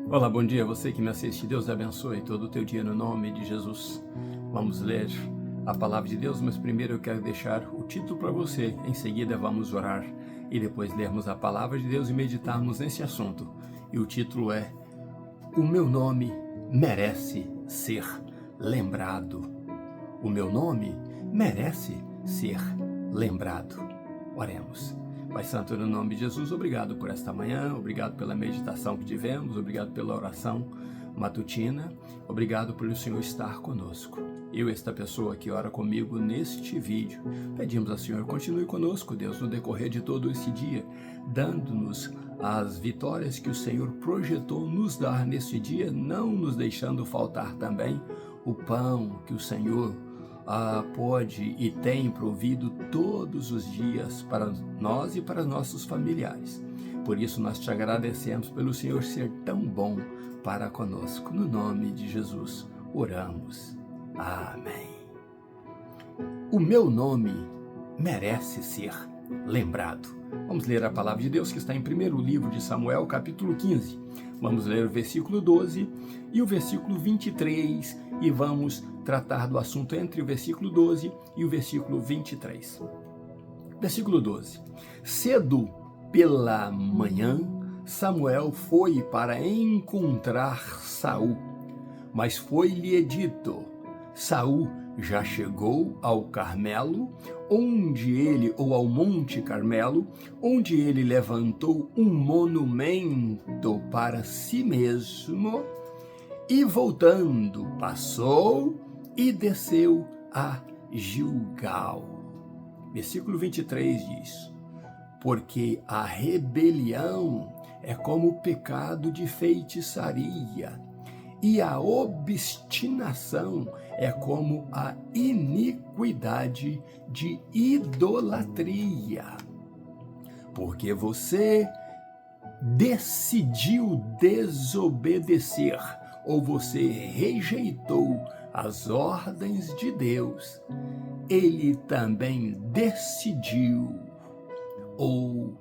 Olá, bom dia, você que me assiste. Deus abençoe todo o teu dia no nome de Jesus. Vamos ler a palavra de Deus, mas primeiro eu quero deixar o título para você. Em seguida vamos orar e depois lermos a palavra de Deus e meditarmos nesse assunto. E o título é: O meu nome merece ser lembrado. O meu nome merece ser lembrado. Oremos. Pai Santo, no nome de Jesus, obrigado por esta manhã, obrigado pela meditação que tivemos, obrigado pela oração matutina, obrigado pelo Senhor estar conosco. Eu, esta pessoa que ora comigo neste vídeo, pedimos ao Senhor, continue conosco, Deus, no decorrer de todo esse dia, dando-nos as vitórias que o Senhor projetou nos dar neste dia, não nos deixando faltar também o pão que o Senhor pode e tem provido todos os dias para nós e para nossos familiares. Por isso nós te agradecemos pelo Senhor ser tão bom para conosco. No nome de Jesus oramos. Amém. O meu nome merece ser lembrado. Vamos ler a palavra de Deus que está em primeiro livro de Samuel, capítulo 15. Vamos ler o versículo 12 e o versículo 23 e vamos tratar do assunto entre o versículo 12 e o versículo 23. Versículo 12. Cedo pela manhã, Samuel foi para encontrar Saul, mas foi-lhe dito: Saul já chegou ao Carmelo, ou ao Monte Carmelo, onde ele levantou um monumento para si mesmo, e voltando, passou e desceu a Gilgal. Versículo 23 diz: Porque a rebelião é como o pecado de feitiçaria, e a obstinação é como a iniquidade de idolatria. Porque você decidiu desobedecer, ou você rejeitou as ordens de Deus, ele também decidiu, ou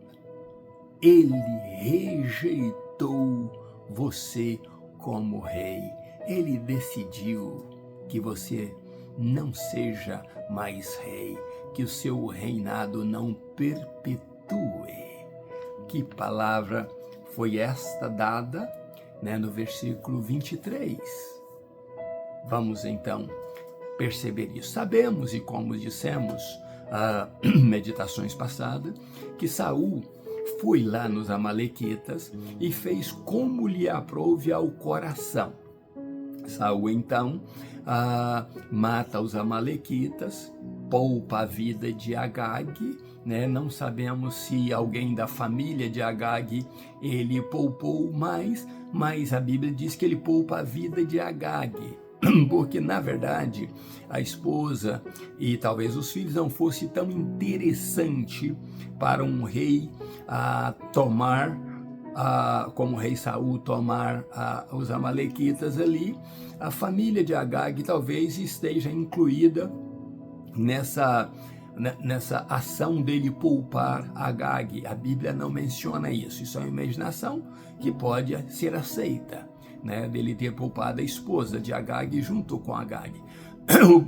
ele rejeitou você como rei. Ele decidiu que você não seja mais rei, que o seu reinado não perpetue. Que palavra foi esta dada, no versículo 23? Vamos então perceber isso. Sabemos, e como dissemos meditações passadas, que Saul foi lá nos Amalequitas e fez como lhe aprouve ao coração. Saul então mata os Amalequitas, poupa a vida de Agag, Não sabemos se alguém da família de Agag ele poupou mais, mas a Bíblia diz que ele poupa a vida de Agag, porque na verdade a esposa e talvez os filhos não fosse tão interessante para um rei tomar, como o rei Saul tomar os Amalequitas ali. A família de Agag talvez esteja incluída nessa ação dele poupar Agag. A Bíblia não menciona isso, isso é uma imaginação que pode ser aceita, dele ter poupado a esposa de Agag junto com Agag.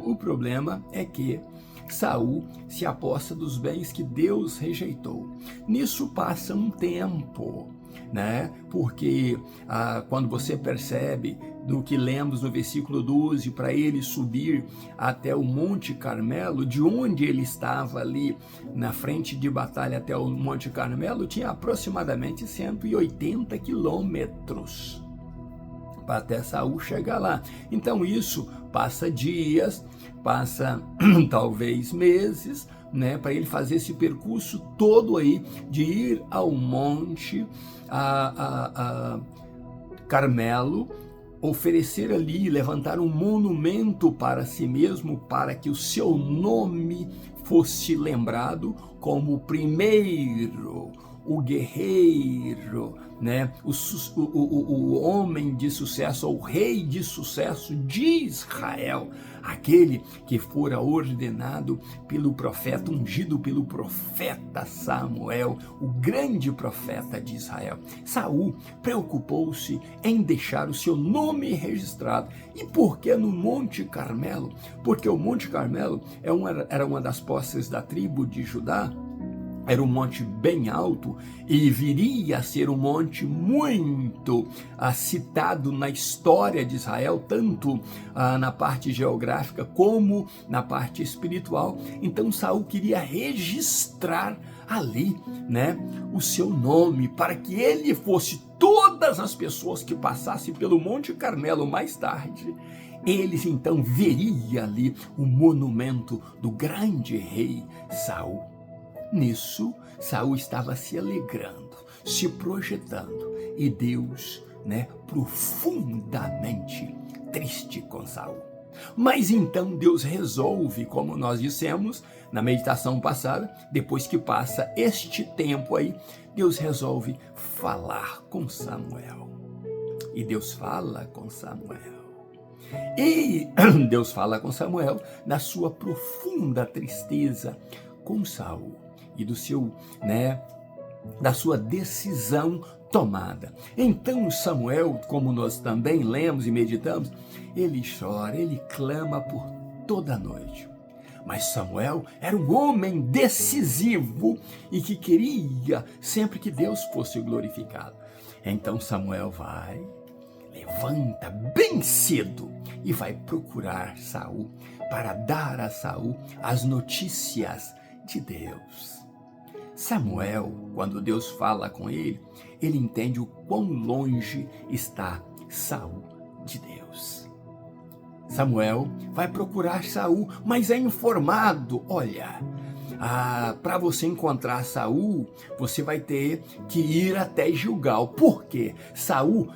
O problema é que Saul se aposta dos bens que Deus rejeitou. Nisso passa um tempo, porque quando você percebe do que lemos no versículo 12, para ele subir até o Monte Carmelo, de onde ele estava ali na frente de batalha até o Monte Carmelo, tinha aproximadamente 180 quilômetros até Saul chegar lá. Então isso passa dias, passa talvez meses, para ele fazer esse percurso todo aí, de ir ao Monte Carmelo, oferecer ali, levantar um monumento para si mesmo, para que o seu nome fosse lembrado como o primeiro, o guerreiro, né? O homem de sucesso, o rei de sucesso de Israel, aquele que fora ordenado pelo profeta, ungido pelo profeta Samuel, o grande profeta de Israel. Saul preocupou-se em deixar o seu nome registrado. E por que no Monte Carmelo? Porque o Monte Carmelo era uma das posses da tribo de Judá. Era um monte bem alto e viria a ser um monte muito citado na história de Israel, tanto na parte geográfica como na parte espiritual. Então Saul queria registrar ali, né, o seu nome, para que ele fosse todas as pessoas que passassem pelo Monte Carmelo mais tarde. Eles então veriam ali o monumento do grande rei Saul. Nisso, Saul estava se alegrando, se projetando, e Deus, né, profundamente triste com Saul. Mas então Deus resolve, como nós dissemos na meditação passada, depois que passa este tempo aí, Deus resolve falar com Samuel. E Deus fala com Samuel. E Deus fala com Samuel na sua profunda tristeza com Saul. E do seu, né, da sua decisão tomada. Então Samuel, como nós também lemos e meditamos, ele chora, ele clama por toda a noite. Mas Samuel era um homem decisivo e que queria sempre que Deus fosse glorificado. Então Samuel levanta bem cedo e vai procurar Saul para dar a Saul as notícias de Deus. Samuel, quando Deus fala com ele, ele entende o quão longe está Saul de Deus. Samuel vai procurar Saul, mas é informado, olha, para você encontrar Saul, você vai ter que ir até Gilgal. Por quê? Saul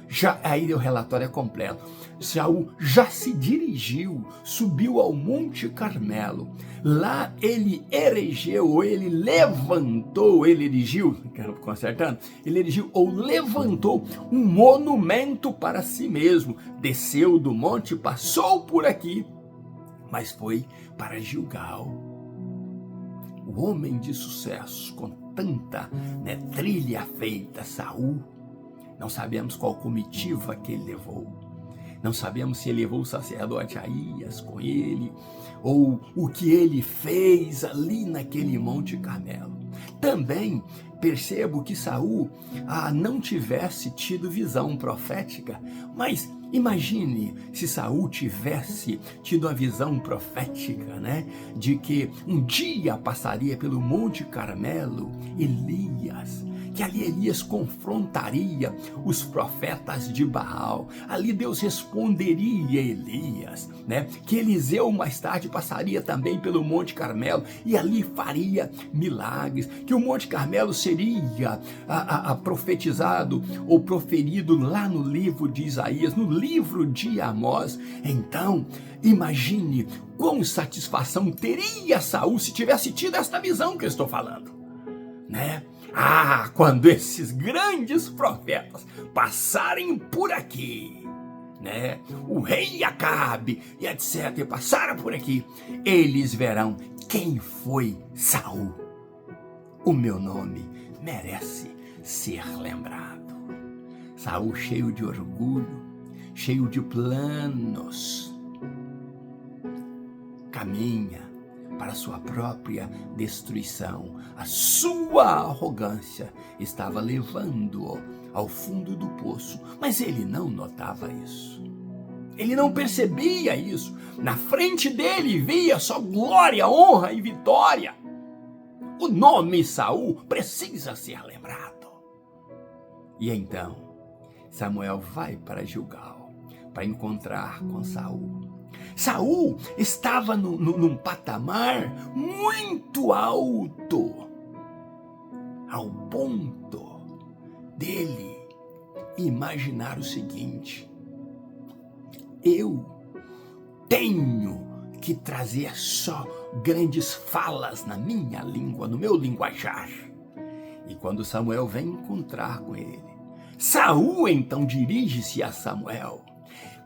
aí o relatório é completo. Saul já se dirigiu, subiu ao Monte Carmelo. Lá ele erigiu ou levantou um monumento para si mesmo. Desceu do monte, passou por aqui, mas foi para Gilgal. O homem de sucesso, com tanta, né, trilha feita, Saul, não sabemos qual comitiva que ele levou. Não sabemos se ele levou o sacerdote Aías com ele, ou o que ele fez ali naquele Monte Carmelo. Também percebo que Saul não tivesse tido visão profética, mas imagine se Saul tivesse tido a visão profética, né, de que um dia passaria pelo Monte Carmelo Elias, que ali Elias confrontaria os profetas de Baal. Ali Deus responderia a Elias, né? Que Eliseu mais tarde passaria também pelo Monte Carmelo e ali faria milagres. Que o Monte Carmelo seria profetizado ou proferido lá no livro de Isaías, no livro de Amós. Então, imagine quão satisfação teria Saul se tivesse tido esta visão que eu estou falando, né? Quando esses grandes profetas passarem por aqui, né? O rei Acabe e etc. e passaram por aqui, eles verão quem foi Saul. O meu nome merece ser lembrado. Saul, cheio de orgulho, cheio de planos, caminha para sua própria destruição. A sua arrogância estava levando-o ao fundo do poço, mas ele não notava isso. Ele não percebia isso. Na frente dele via só glória, honra e vitória. O nome Saul precisa ser lembrado. E então, Samuel vai para Gilgal para encontrar com Saul. Saul estava num patamar muito alto, ao ponto dele imaginar o seguinte: eu tenho que trazer só grandes falas na minha língua, no meu linguajar. E quando Samuel vem encontrar com ele, Saul então dirige-se a Samuel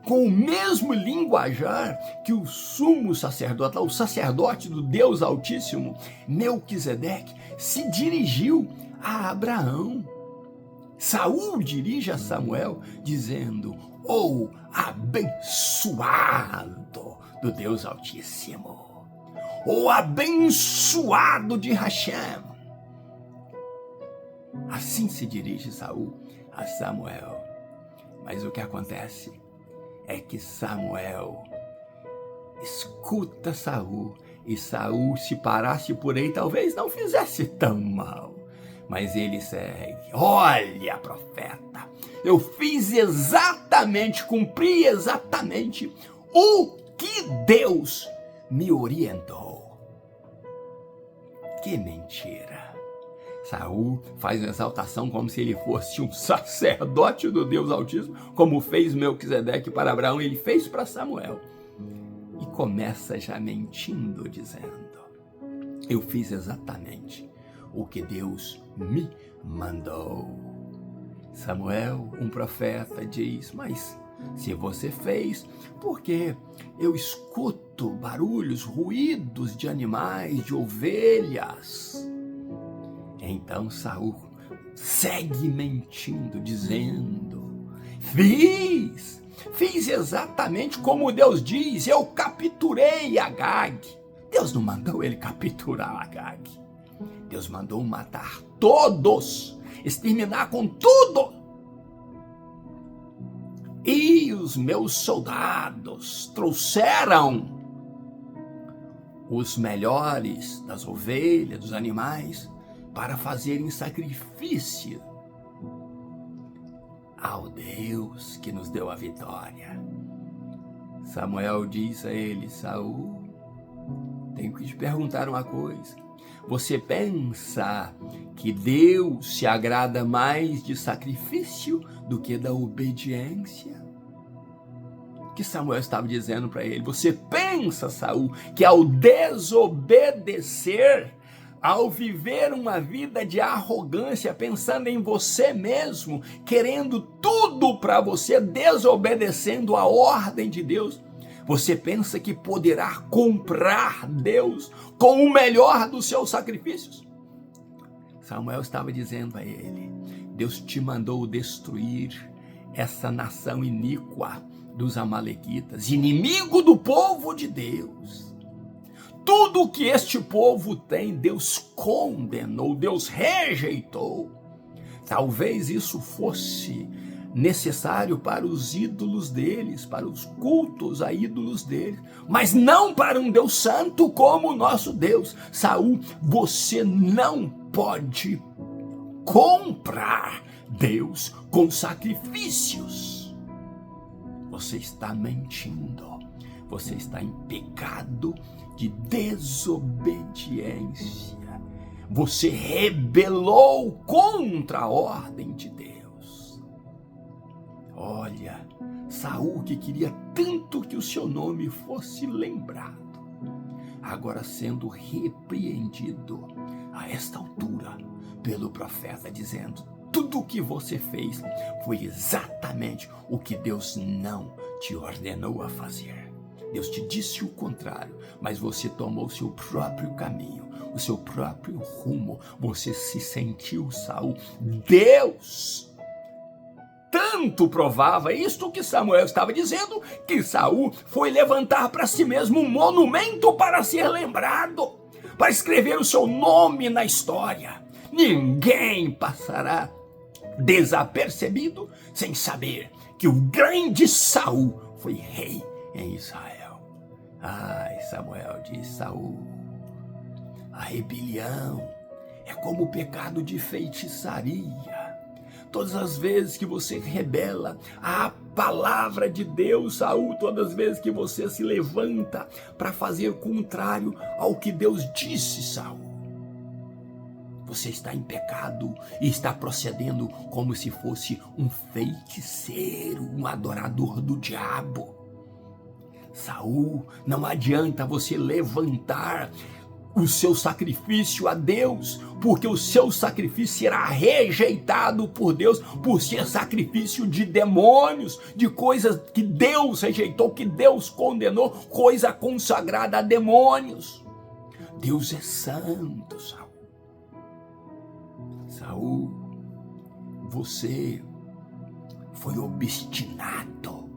com o mesmo linguajar que o sumo sacerdote, o sacerdote do Deus Altíssimo, Melquisedeque, se dirigiu a Abraão. Saul dirige a Samuel dizendo: "Oh, abençoado do Deus Altíssimo, oh, abençoado de Hashem." Assim se dirige Saul a Samuel. Mas o que acontece é que Samuel escuta Saul, e Saul, se parasse por aí, talvez não fizesse tão mal. Mas ele segue: "Olha, profeta, eu fiz exatamente, cumpri exatamente o que Deus me orientou." Que mentira! Saul faz uma exaltação como se ele fosse um sacerdote do Deus Altíssimo, como fez Melquisedeque para Abraão, ele fez para Samuel. E começa já mentindo, dizendo: "Eu fiz exatamente o que Deus me mandou." Samuel, um profeta, diz: "Mas se você fez, porque eu escuto barulhos, ruídos de animais, de ovelhas." Então Saul segue mentindo, dizendo: Fiz exatamente como Deus diz, eu capturei Agag." Deus não mandou ele capturar Agag. Deus mandou matar todos, exterminar com tudo. "E os meus soldados trouxeram os melhores das ovelhas, dos animais, para fazerem sacrifício ao Deus que nos deu a vitória." Samuel diz a ele: "Saul, tenho que te perguntar uma coisa. Você pensa que Deus se agrada mais de sacrifício do que da obediência?" O que Samuel estava dizendo para ele? Você pensa, Saul, que ao desobedecer, ao viver uma vida de arrogância, pensando em você mesmo, querendo tudo para você, desobedecendo a ordem de Deus, você pensa que poderá comprar Deus com o melhor dos seus sacrifícios? Samuel estava dizendo a ele: Deus te mandou destruir essa nação iníqua dos amalequitas, inimigo do povo de Deus. Tudo que este povo tem, Deus condenou, Deus rejeitou. Talvez isso fosse necessário para os ídolos deles, para os cultos a ídolos deles, mas não para um Deus santo como o nosso Deus. Saul, você não pode comprar Deus com sacrifícios. Você está mentindo. Você está em pecado de desobediência. Você rebelou contra a ordem de Deus. Olha, Saul, que queria tanto que o seu nome fosse lembrado, agora sendo repreendido a esta altura pelo profeta, dizendo: tudo o que você fez foi exatamente o que Deus não te ordenou a fazer. Deus te disse o contrário, mas você tomou o seu próprio caminho, o seu próprio rumo. Você se sentiu, Saul. Deus tanto provava isto que Samuel estava dizendo, que Saul foi levantar para si mesmo um monumento para ser lembrado, para escrever o seu nome na história. Ninguém passará desapercebido sem saber que o grande Saul foi rei em Israel. Ai, Samuel diz: Saul, a rebelião é como o pecado de feitiçaria. Todas as vezes que você rebela a palavra de Deus, Saul, todas as vezes que você se levanta para fazer o contrário ao que Deus disse, Saul, você está em pecado e está procedendo como se fosse um feiticeiro, um adorador do diabo. Saul, não adianta você levantar o seu sacrifício a Deus, porque o seu sacrifício será rejeitado por Deus, por ser sacrifício de demônios, de coisas que Deus rejeitou, que Deus condenou, coisa consagrada a demônios. Deus é santo, Saul. Saul, você foi obstinado.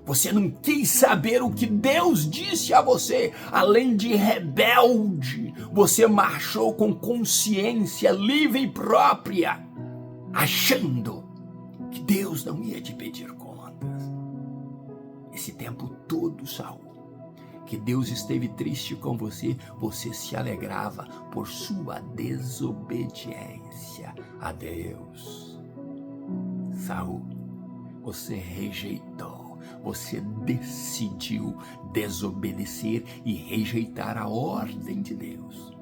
Você não quis saber o que Deus disse a você. Além de rebelde, você marchou com consciência livre e própria, achando que Deus não ia te pedir contas. Esse tempo todo, Saul, que Deus esteve triste com você, você se alegrava por sua desobediência a Deus. Saul, você rejeitou. Você decidiu desobedecer e rejeitar a ordem de Deus.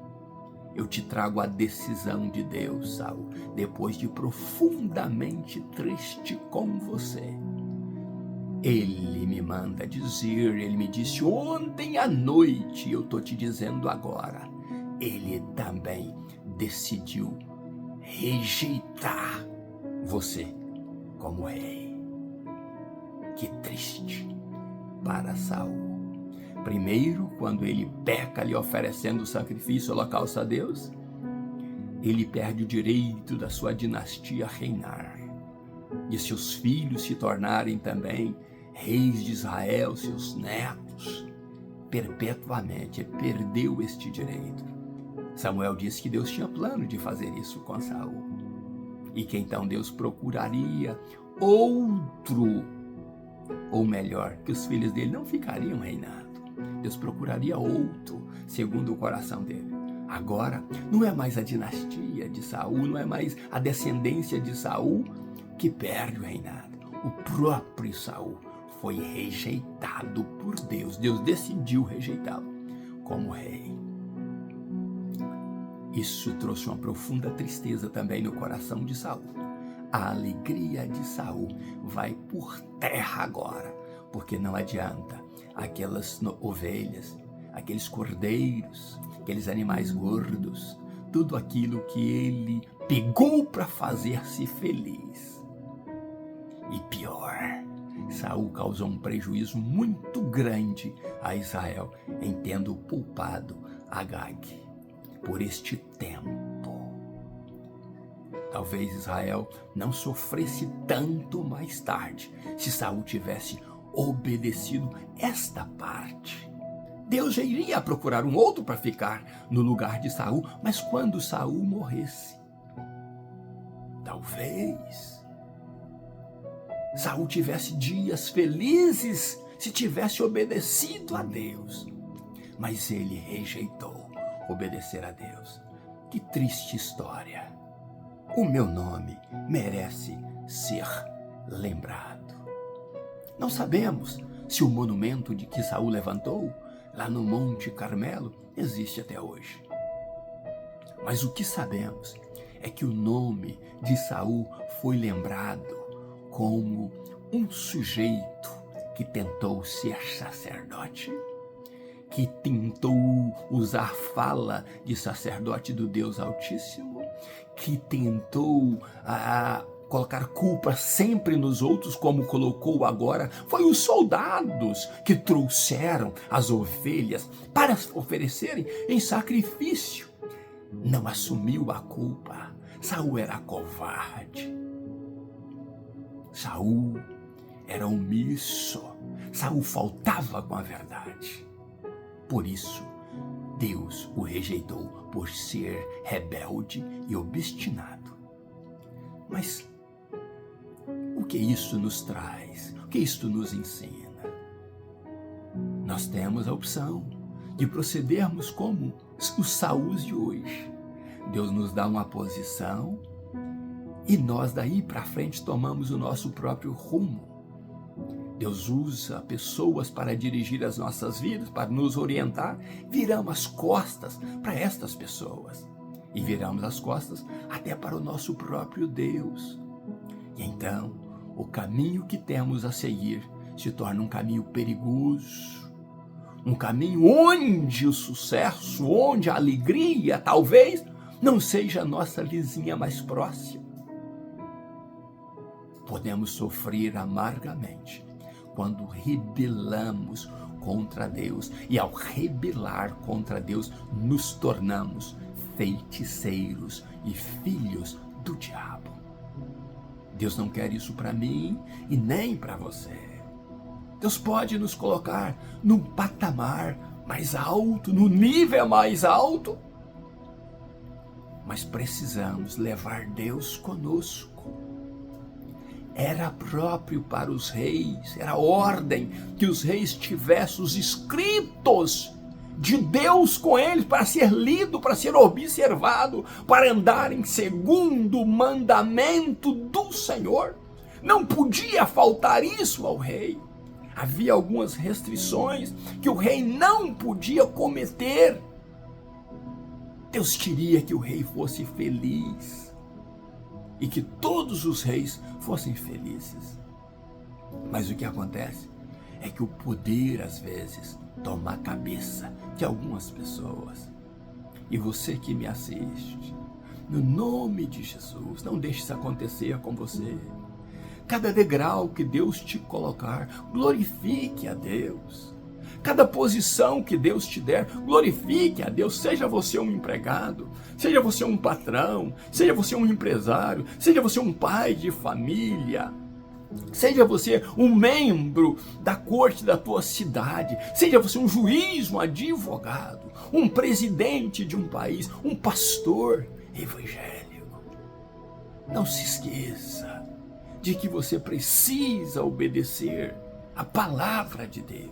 Eu te trago a decisão de Deus, Saul, depois de profundamente triste com você. Ele me manda dizer, ele me disse ontem à noite, eu estou te dizendo agora, ele também decidiu rejeitar você como rei. Que triste para Saul. Primeiro, quando ele peca lhe oferecendo o sacrifício holocausto a Deus, ele perde o direito da sua dinastia a reinar, de seus filhos se tornarem também reis de Israel, seus netos, perpetuamente. Ele perdeu este direito. Samuel disse que Deus tinha plano de fazer isso com Saul, e que então Deus procuraria outro, ou melhor, que os filhos dele não ficariam reinando. Deus procuraria outro, segundo o coração dele. Agora, não é mais a dinastia de Saul, não é mais a descendência de Saul que perde o reinado. O próprio Saul foi rejeitado por Deus. Deus decidiu rejeitá-lo como rei. Isso trouxe uma profunda tristeza também no coração de Saul. A alegria de Saul vai por terra agora, porque não adianta aquelas ovelhas, aqueles cordeiros, aqueles animais gordos, tudo aquilo que ele pegou para fazer-se feliz. E pior, Saul causou um prejuízo muito grande a Israel em tendo poupado Agag por este tempo. Talvez Israel não sofresse tanto mais tarde se Saul tivesse obedecido esta parte. Deus já iria procurar um outro para ficar no lugar de Saul, mas quando Saul morresse, talvez Saul tivesse dias felizes se tivesse obedecido a Deus, mas ele rejeitou obedecer a Deus. Que triste história. O meu nome merece ser lembrado. Não sabemos se o monumento de que Saul levantou lá no Monte Carmelo existe até hoje. Mas o que sabemos é que o nome de Saul foi lembrado como um sujeito que tentou ser sacerdote, que tentou usar fala de sacerdote do Deus Altíssimo, que tentou colocar culpa sempre nos outros, como colocou agora. Foi os soldados que trouxeram as ovelhas para oferecerem em sacrifício. Não assumiu a culpa. Saul era covarde. Saul era omisso. Saul faltava com a verdade. Por isso, Deus o rejeitou por ser rebelde e obstinado. Mas o que isso nos traz? O que isto nos ensina? Nós temos a opção de procedermos como os Sauls de hoje. Deus nos dá uma posição e nós daí para frente tomamos o nosso próprio rumo. Deus usa pessoas para dirigir as nossas vidas, para nos orientar. Viramos as costas para estas pessoas e viramos as costas até para o nosso próprio Deus. E então, o caminho que temos a seguir se torna um caminho perigoso. Um caminho onde o sucesso, onde a alegria, talvez, não seja a nossa vizinha mais próxima. Podemos sofrer amargamente quando rebelamos contra Deus. E ao rebelar contra Deus, nos tornamos feiticeiros e filhos do diabo. Deus não quer isso para mim e nem para você. Deus pode nos colocar num patamar mais alto, no nível mais alto, mas precisamos levar Deus conosco. Era próprio para os reis, era ordem que os reis tivessem os escritos de Deus com eles, para ser lido, para ser observado, para andar em segundo o mandamento do Senhor. Não podia faltar isso ao rei. Havia algumas restrições que o rei não podia cometer. Deus queria que o rei fosse feliz e que todos os reis fossem felizes. Mas o que acontece é que o poder, às vezes, toma a cabeça de algumas pessoas. E você que me assiste, no nome de Jesus, não deixe isso acontecer com você. Cada degrau que Deus te colocar, glorifique a Deus. Cada posição que Deus te der, glorifique a Deus. Seja você um empregado, seja você um patrão, seja você um empresário, seja você um pai de família, seja você um membro da corte da tua cidade, seja você um juiz, um advogado, um presidente de um país, um pastor evangélico. Não se esqueça de que você precisa obedecer a palavra de Deus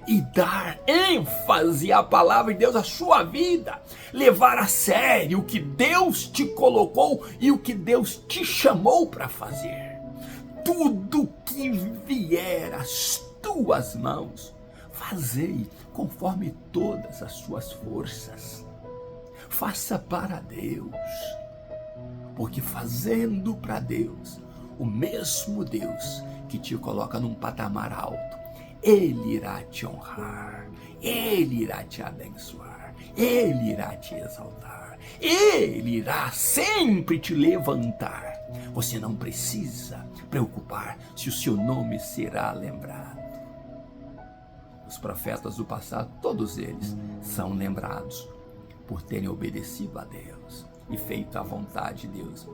e dar ênfase à palavra de Deus à sua vida, levar a sério o que Deus te colocou e o que Deus te chamou para fazer. Tudo que vier às tuas mãos, fazei conforme todas as suas forças. Faça para Deus, porque fazendo para Deus, o mesmo Deus que te coloca num patamar alto, Ele irá te honrar, Ele irá te abençoar, Ele irá te exaltar, Ele irá sempre te levantar. Você não precisa preocupar se o seu nome será lembrado. Os profetas do passado, todos eles são lembrados por terem obedecido a Deus e feito a vontade de Deus.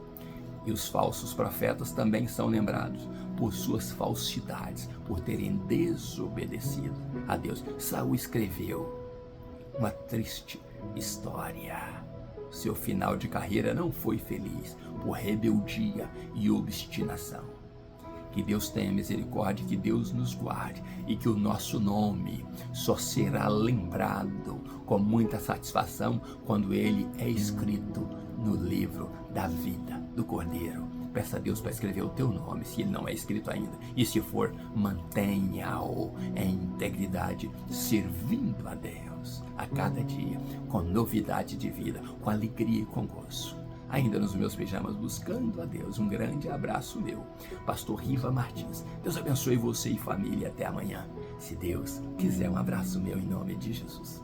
E os falsos profetas também são lembrados por suas falsidades, por terem desobedecido a Deus. Saul escreveu uma triste história. Seu final de carreira não foi feliz, por rebeldia e obstinação. Que Deus tenha misericórdia, que Deus nos guarde e que o nosso nome só será lembrado com muita satisfação quando ele é escrito no livro da vida do Cordeiro. Peça a Deus para escrever o teu nome, se ele não é escrito ainda. E se for, mantenha-o em integridade, servindo a Deus a cada dia, com novidade de vida, com alegria e com gozo. Ainda nos meus pijamas, buscando a Deus. Um grande abraço meu, Pastor Riva Martins. Deus abençoe você e família. Até amanhã. Se Deus quiser, um abraço meu em nome de Jesus.